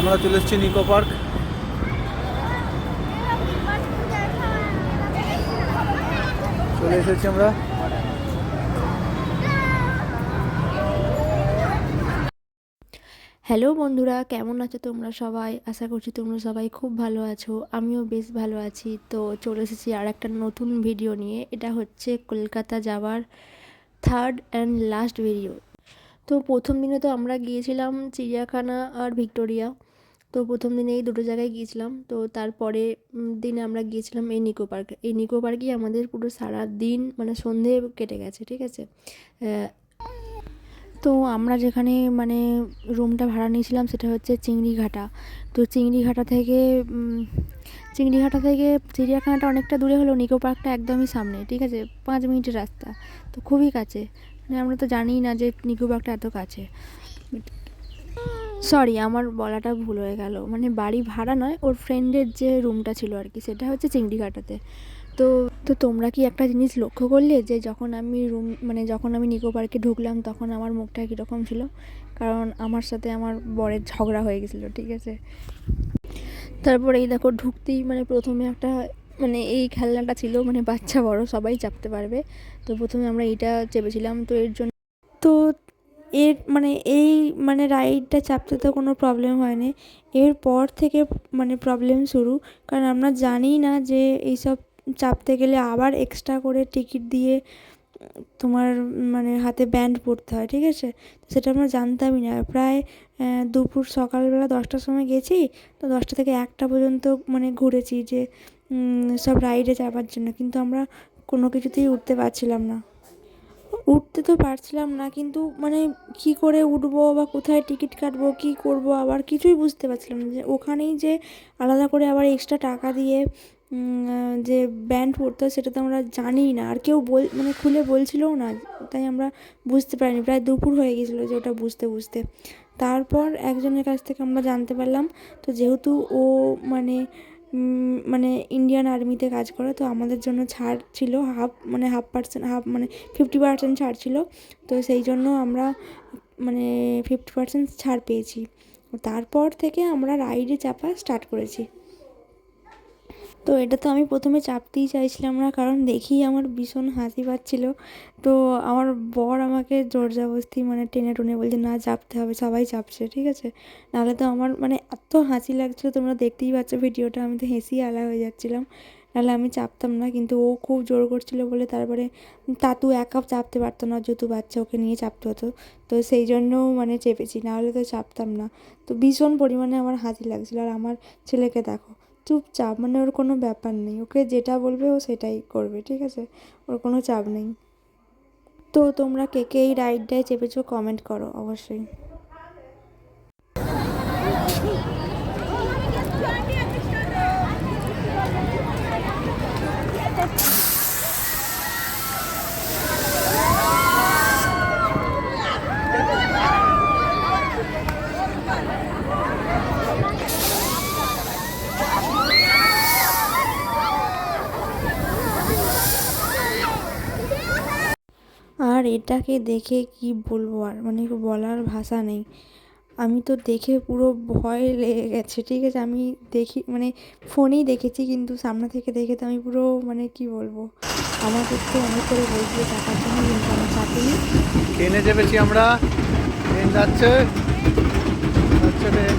আমরা চলে এসেছি নিকো পার্ক। চলে এসেছি আমরা। হ্যালো বন্ধুরা, কেমন আছো তোমরা সবাই? আশা করছি তোমরা সবাই খুব ভালো আছো। আমিও বেশ ভালো আছি। তো চলে এসেছি আর একটা নতুন ভিডিও নিয়ে। এটা হচ্ছে কলকাতা যাওয়ার থার্ড অ্যান্ড লাস্ট ভিডিও। তো প্রথম দিনে তো আমরা গিয়েছিলাম চিড়িয়াখানা আর ভিক্টোরিয়া। তো প্রথম দিনে এই দুটো জায়গায় গিয়েছিলাম। তো তারপরে দিনে আমরা গিয়েছিলাম এই নিকো পার্কে। এই নিকো পার্কেই আমাদের পুরো সারা দিন মানে সন্ধে কেটে গেছে, ঠিক আছে। তো আমরা যেখানে মানে রুমটা ভাড়া নিয়েছিলাম সেটা হচ্ছে চিংড়িঘাটা। তো চিংড়িঘাটা থেকে চিড়িয়াখানাটা অনেকটা দূরে হলেও নিকো পার্কটা একদমই সামনে, ঠিক আছে, 5 মিনিটের রাস্তা। তো খুবই কাছে, মানে আমরা তো জানিই না যে নিকো পার্কটা এত কাছে। সরি, আমার বলাটা ভুল হয়ে গেল, মানে বাড়ি ভাড়া নয়, ওর ফ্রেন্ডের যে রুমটা ছিল আর কি, সেটা হচ্ছে চিংড়িঘাটাতে। তো তো তোমরা কি একটা জিনিস লক্ষ্য করলে যে যখন আমি নিকো পার্কে ঢুকলাম তখন আমার মুখটা কীরকম ছিল? কারণ আমার সাথে আমার বরের ঝগড়া হয়ে গেছিলো, ঠিক আছে। তারপরে এই দেখো ঢুকতেই মানে প্রথমে একটা মানে এই খেলনাটা ছিল, মানে বাচ্চা বড় সবাই চাপতে পারবে। তো প্রথমে আমরা এইটা চেপেছিলাম। তো এর জন্য তো এর মানে এই মানে রাইডটা চাপতে তো কোনো প্রবলেম হয়নি। এরপর থেকে মানে প্রবলেম শুরু, কারণ আমরা জানি না যে এইসব চাপতে গেলে আবার এক্সট্রা করে টিকিট দিয়ে তোমার মানে হাতে ব্যান্ড পরতে হয়, ঠিক আছে। সেটা আমরা জানতামই না। প্রায় দুপুর সকালবেলা 10টার সময় গেছি, তো 10টা থেকে 1টা পর্যন্ত মানে ঘুরেছি যে সব রাইডে যাওয়ার জন্য, কিন্তু আমরা কোনো কিছুতেই উঠতে পারছিলাম না। উঠতে তো পারছিলাম না, কিন্তু মানে কি করে উঠবো বা কোথায় টিকিট কাটবো, কি করব, আবার কিছুই বুঝতে পারছিলাম না। যে ওখানেই যে আলাদা করে আবার এক্সট্রা টাকা দিয়ে যে ব্যান্ড পড়তে হয় সেটা তো আমরা জানিই না, আর কেউ মানে খুলে বলছিলও না, তাই আমরা বুঝতে পারিনি। প্রায় দুপুর হয়ে গেছিলো যে ওটা বুঝতে বুঝতে। তারপর একজনের কাছ থেকে আমরা জানতে পারলাম, তো যেহেতু ও মানে মানে ইন্ডিয়ান আর্মিতে কাজ করে, তো আমাদের জন্য ছাড় ছিল হাফ মানে 50% ছাড় ছিল। তো সেই জন্য আমরা মানে 50% ছাড় পেয়েছি। তারপর থেকে আমরা রাইডে চাপা স্টার্ট করেছি। তো এটা তো আমি প্রথমে চাপতেই চাইছিলাম না, কারণ দেখেই আমার ভীষণ হাসি পাচ্ছিল। তো আমার বর আমাকে জোরজবরদস্তি মানে টেনে টুনে বলছে না চাপতে হবে, সবাই চাপছে, ঠিক আছে। নাহলে তো আমার মানে এত হাসি লাগছিলো, তোমরা দেখতেই পাচ্ছ ভিডিওটা, আমি তো হেসেই আলা হয়ে যাচ্ছিলাম। নাহলে আমি চাপতাম না, কিন্তু ও খুব জোর করছিল বলে তারপরে তাতু একা চাপতে পারতো না, যেহেতু বাচ্চা, ওকে নিয়ে চাপতে হতো। তো সেই জন্য মানে চেপেছি, নাহলে তো চাপতাম না। তো ভীষণ পরিমাণে আমার হাসি লাগছিলো। আর আমার ছেলেকে দেখো, চুপচাপ, মানে ওর কোনো ব্যাপার নেই, ওকে যেটা বলবে ও সেটাই করবে, ঠিক আছে, ওর কোনো চাপ নেই। তো তোমরা কে কে এই রাইডটায় চেপেছো কমেন্ট করো অবশ্যই। আর এটাকে দেখে কি বলবো, আর মানে বলার ভাষা নেই। আমি তো দেখে পুরো ভয় লেগে গেছে, ঠিক আছে। আমি দেখি মানে ফোনেই দেখেছি, কিন্তু সামনে থেকে দেখে তো আমি পুরো মানে কি বলবো, আমাকে তো অনেক করে বলছিল চাপার জন্য, কিন্তু আমি চাপিনি। ট্রেনে চেপেছি আমরা। ট্রেন যাচ্ছে যাচ্ছে ট্রেন।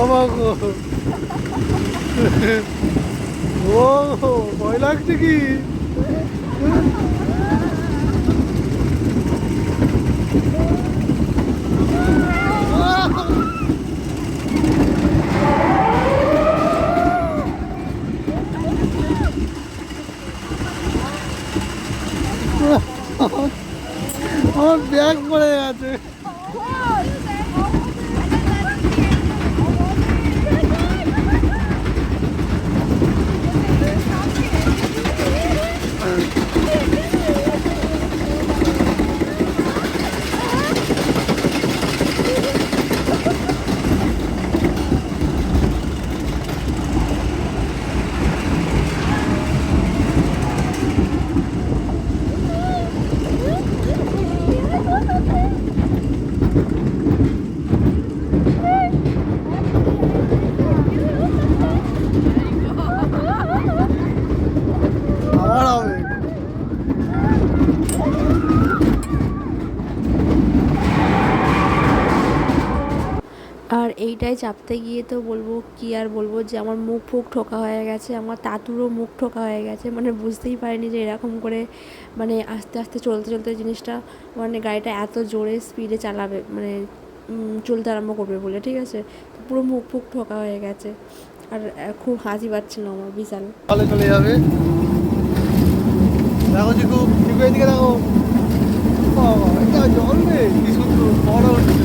বাবা গো, ও ভয় লাগছে কি? আমার ব্যাগ পড়ে গেছে। গাড়িটায় চাপতে গিয়ে তো বলবো কি আর বলবো, যে আমার মুখ ফুক ঠোকা হয়ে গেছে, আমার তাতুরও মুখ ঠোকা হয়ে গেছে, মানে বুঝতেই পারিনি যে এরকম করে মানে আস্তে আস্তে চলতে চলতে জিনিসটা মানে গাড়িটা এত জোরে স্পিডে চালাবে, মানে চলতে আরম্ভ করবে বলে, ঠিক আছে। তো পুরো মুখ ফুক ঠোকা হয়ে গেছে, আর খুব হাসি পাচ্ছিল আমার বিশাল। চলে চলে যাবে। দেখো চিকু, চিকু এদিকে দেখো, বাবা এটা জল রে, কি সুন্দর বড় হচ্ছে।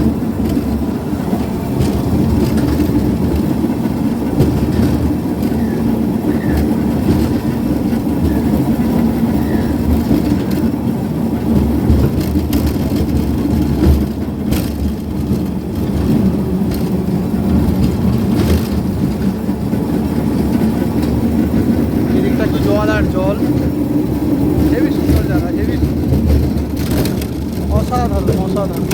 এদিকটা একটু জল আর জল, হেবি সুন্দর জায়গা, হেবি অসাধারণ অসাধারণ।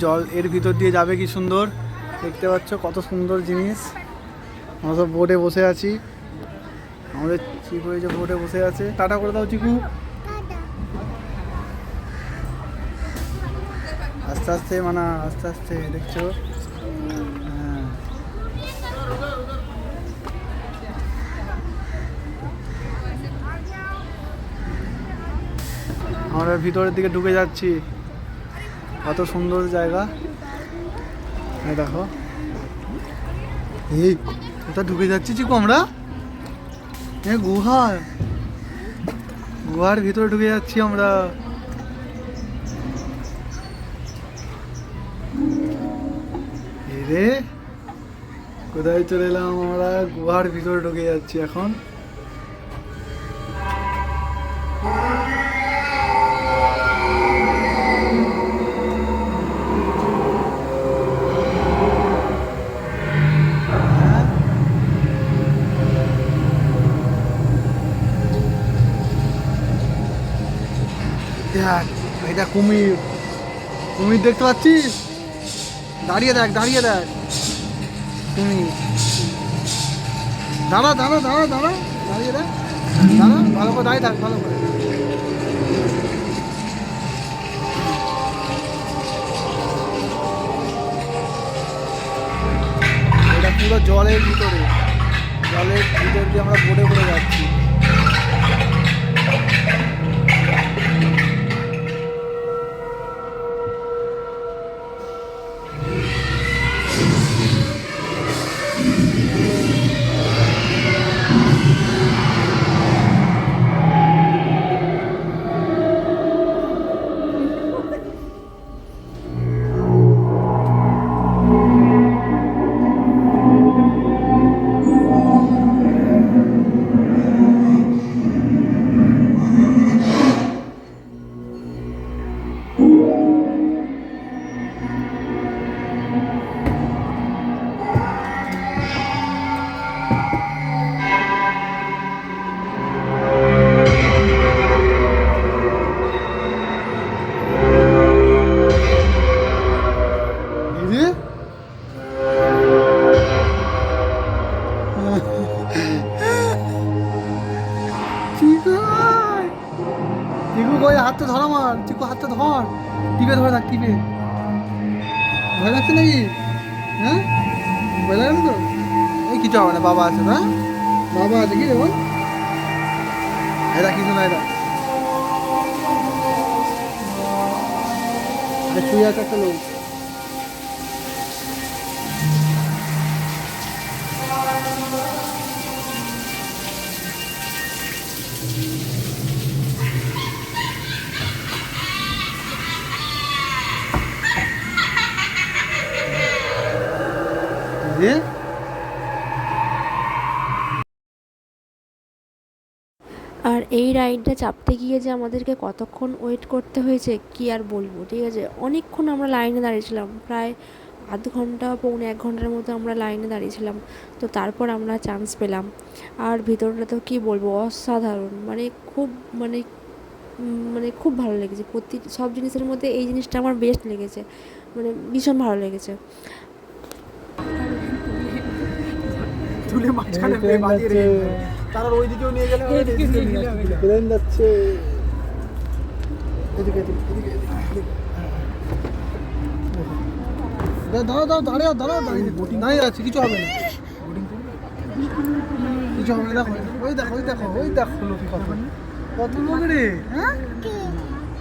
জল এর ভিতর দিয়ে যাবে, কি সুন্দর দেখতে পাচ্ছ, কত সুন্দর জিনিস। আমরা সব বোটে বসে আছি, আমাদের চিকু এই যে বোটে বসে আছে। টাটা করে দাও চিকু। আস্তে আস্তে মানে আস্তে আস্তে দেখছো, হ্যাঁ। আমরা ভিতরের দিকে ঢুকে যাচ্ছি, কত সুন্দর জায়গা। এই দেখো, এই কোথায় ঢুকে যাচ্ছি চিকু আমরা, গুহার ভিতরে ঢুকে যাচ্ছি আমরা। রে কোথায় চলে এলাম আমরা, গুহার ভিতরে ঢুকে যাচ্ছি এখন। দেখ এটা কুমির, কুমির দেখতে পাচ্ছিস, দাঁড়িয়ে দেখ দাঁড়িয়ে দেখ কুমির। দাঁড়া দাঁড়া দাঁড়া দাঁড়া, দাঁড়িয়ে দেখ, দাঁড়া ভালো করে দাঁড়িয়ে থাক, ভালো করে। এটা পুরো জলের ভিতরে, জলের ভিতর দিয়ে আমরা বোটে করে যাচ্ছি। হাতটা ধর আমার, চিকু হাতটা ধর, টিপে ধরে থাক, টিপে। ভয় লাগছে নাকি? হ্যাঁ ভয় লাগে না তো? ওই কিছু হবে না, বাবা আছে না, বাবা আছে। কি দেখুন এটা কিছু না, এটা শুয়ে আছে একটা লোক। দিয়ে আর এই রাইডটা চাপতে গিয়ে যে আমাদেরকে কতক্ষণ ওয়েট করতে হয়েছে কি আর বলবো, ঠিক আছে। অনেকক্ষণ আমরা লাইনে দাঁড়িয়েছিলাম, প্রায় আধ ঘন্টা পৌনে 1 ঘন্টার মতো আমরা লাইনে দাঁড়িয়েছিলাম। তো তারপর আমরা চান্স পেলাম। আর ভিতরটা তো কী বলবো, অসাধারণ, মানে খুব মানে মানে খুব ভালো লেগেছে। সব জিনিসের মধ্যে এই জিনিসটা আমার বেস্ট লেগেছে, মানে ভীষণ ভালো লেগেছে। তুলে মাঝখানে বাজিয়ে রেখে তারা ওইদিকেও নিয়ে গেলে হবে, এদিকেও নিয়ে আসতে দিলে হবে। প্লেন যাচ্ছে এদিকে এদিকে এদিকে এদিকে। দাঁড়াও দাঁড়াও দাঁড়াও দাঁড়াও দাঁড়িয়ে আছে, কিছু হবে না, কিছু হবে না। দেখো ওই দেখো ওই দেখো ওই দেখো লোক কত কত লোক রে। হ্যাঁ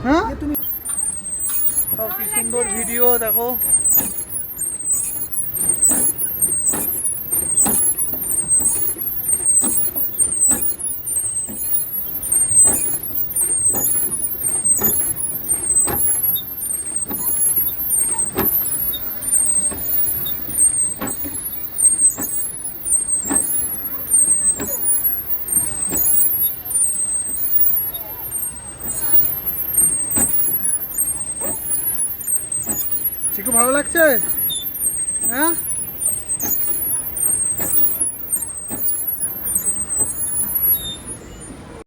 হ্যাঁ তুমি কি সুন্দর ভিডিও দেখো। চিকু ভালো লাগছে? হ্যাঁ